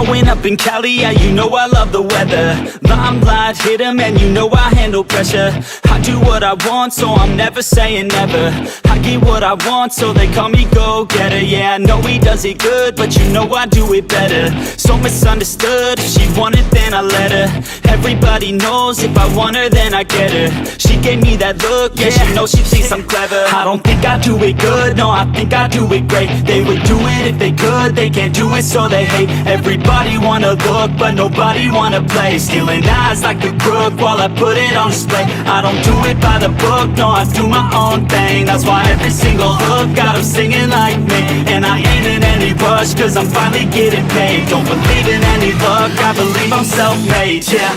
Growing up in Cali, yeah, you know I love the weather. Limelight hit 'em and you know I handle pressure. I do what I want, so I'm never saying never. I get what I want, so they call me go-getter. Yeah, I know he does it good, but you know I do it better. So misunderstood, if she wanted then I let her. Everybody knows if I want her then I get her. She gave me that look, yeah, she knows she thinks I'm clever. I don't think I do it good, no, I think I do it great. They would do it if they could, they can't do it so they hate. Everybody wanna look, but nobody wanna play. Stealing eyes like a crook while I put it on display. I don't do it by the book, no, I do my own thing. That's why every single hook got them singing like me. And I ain't in any rush, cause I'm finally getting paid. Don't believe in any luck, I believe I'm self-made, yeah.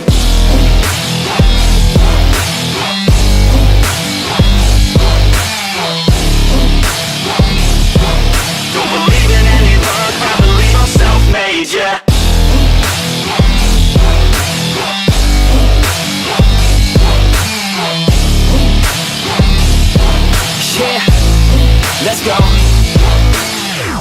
Don't believe in any luck, I believe I'm self-made, yeah. Let's go.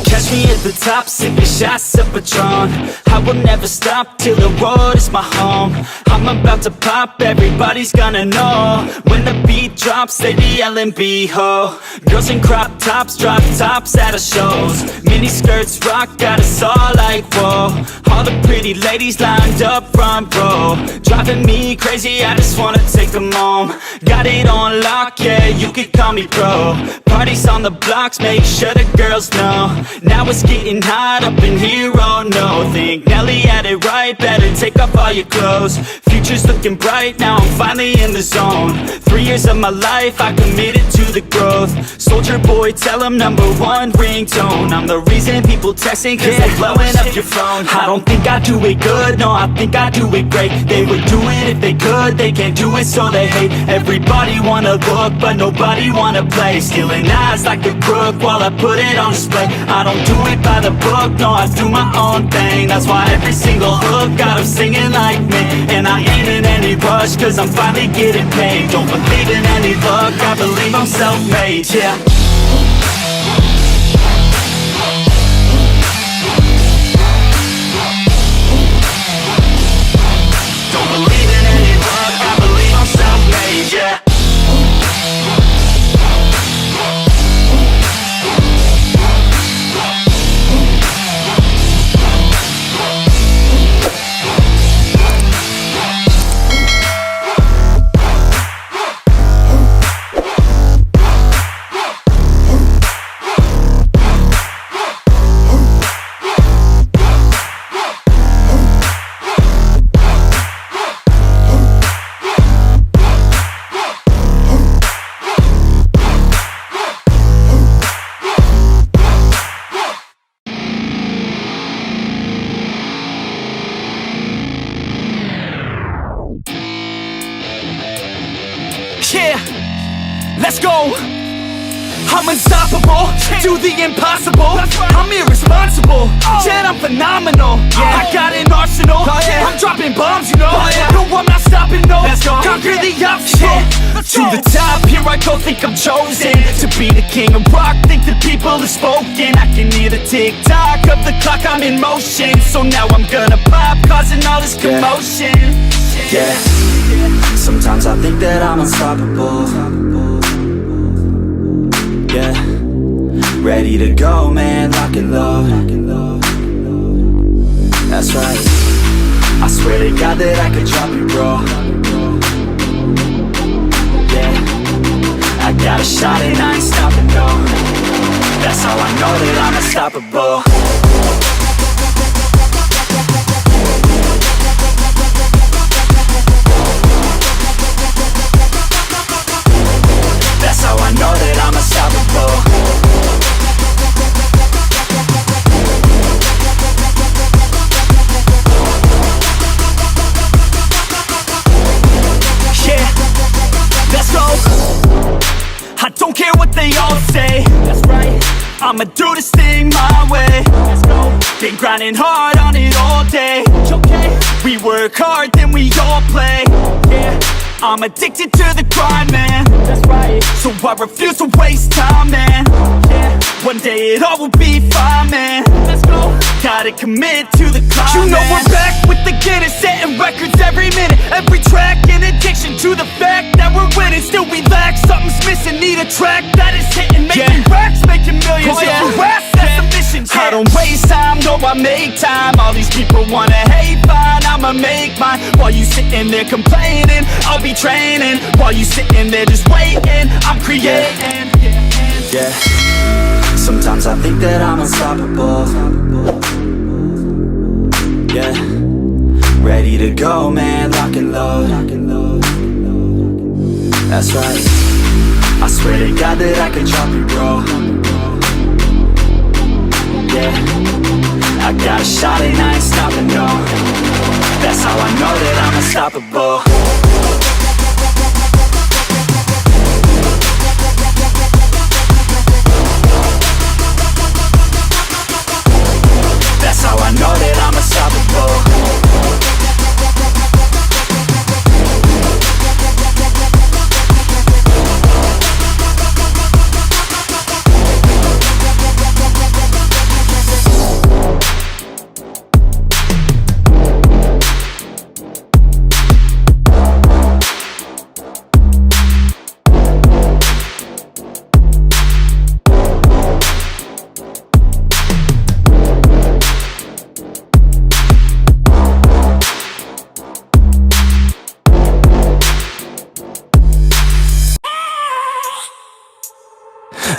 Catch me at the top, sipping shots of Patron. I will never stop till the road is my home. I'm about to pop, everybody's gonna know. When the beat drops, they be yelling B-ho. Girls in crop tops, drop tops at our shows. Mini skirts rock, got us all like whoa. All the pretty ladies lined up front row. Driving me crazy, I just wanna take them home. Got it on lock, yeah, you could call me pro. Parties on the blocks, make sure the girls know. Now it's getting hot up in here, oh no. Think Nelly had it right, better take off all your clothes. Future's looking bright, now I'm finally in the zone. 3 years of my life, I committed to the growth. Soldier boy, tell him #1 ringtone. I'm the reason people texting, cause they blowing up your phone. I don't think I do it good, no, I think I do it great. They would do it if they could, they can't do it so they hate. Everybody wanna look, but nobody wanna play. Stealing eyes like a crook while I put it on display. I don't do it by the book, no, I do my own thing. That's why every single hook got them singing like me. And I ain't in any rush, cause I'm finally getting paid. Don't believe in any luck, I believe I'm self-made, yeah. Don't believe in any luck, I believe I'm self-made, yeah. Yeah, let's go. I'm unstoppable, do the impossible. I'm irresponsible, yet I'm phenomenal. I got an arsenal, I'm dropping bombs, you know. No, I'm not stopping, no. Conquer the obstacle. To the top, here I go, think I'm chosen to be the king of rock, think the people have spoken. I can hear the tick-tock of the clock, I'm in motion. So now I'm gonna pop, causing all this commotion. Yeah, sometimes I think that I'm unstoppable. Yeah, ready to go, man, lock and load. That's right, I swear to God that I could drop you, bro. Yeah, I got a shot and I ain't stopping, no. That's how I know that I'm unstoppable. That's how I know that I'm unstoppable. Yeah, let's go. I don't care what they all say. That's right, I'ma do this thing my way. Let's go. Been grinding hard on it all day. Okay, we work hard, then we all play. Yeah, I'm addicted to the grind, man. That's right, so I refuse to waste time, man. Yeah, One day it all will be fine, man. Let's go. Gotta commit to the climb. You know we're back with the Guinness, setting records every minute, every track, an addiction to the fact that we're winning. Still we lack, something's missing. Need a track that is hitting, making racks, making millions. If you ask, that's a mission. I don't waste time, no, I make time. All these people wanna hate, fine, I'ma make mine. While you sitting there complaining, I'll be training. While you sitting there just waiting, I'm creating. Yeah, sometimes I think that I'm unstoppable. Yeah, ready to go, man, lock and load. That's right, I swear to God that I could drop you, bro. Yeah, I got a shot and I ain't stopping, no. That's how I know that I'm unstoppable. That's how I know that I'm unstoppable.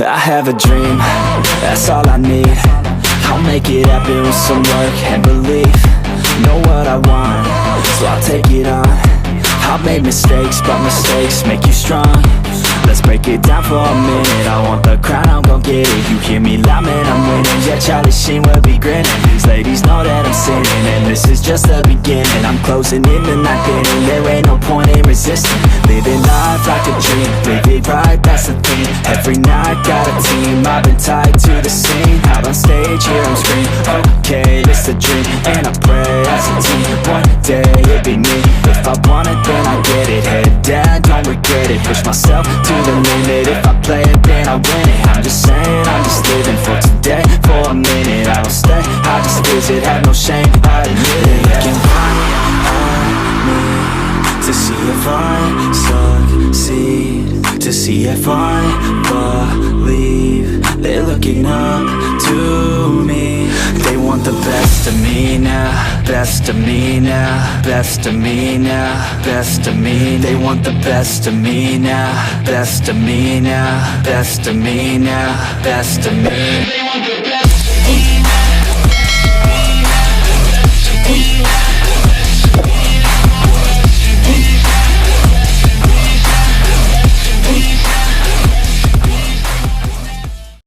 I have a dream, that's all I need. I'll make it happen with some work and belief. Know what I want, so I'll take it on. I've made mistakes, but mistakes make you strong. Let's break it down for a minute. I want the crown, I'm gon' get it. You hear me loud, man, I'm winning. Yeah, Charlie Sheen will be grinning. These ladies know that I'm sinning, and this is just the beginning. I'm closing in the night inning. There ain't no point in resisting. Living life like a dream, live it right, that's the thing. Every night got a team, I've been tied to the scene. Out on stage, here I'm screaming. Okay, it's a dream, and I pray as a team. One day it'll be me. If I want it, then I get it. Head down, don't regret it. Push myself to the limit. If I play it, then I win it. I'm just saying, I'm just living for today. For a minute, I don't stay, I just visit. Have no shame, I admit it. Looking right at me to see if I succeed, to see if I believe. They're looking up to me. They want the best of me now, best of me now, best of me now, best of me. They want the best of me now, best of me now, best of me now, best of me. They want the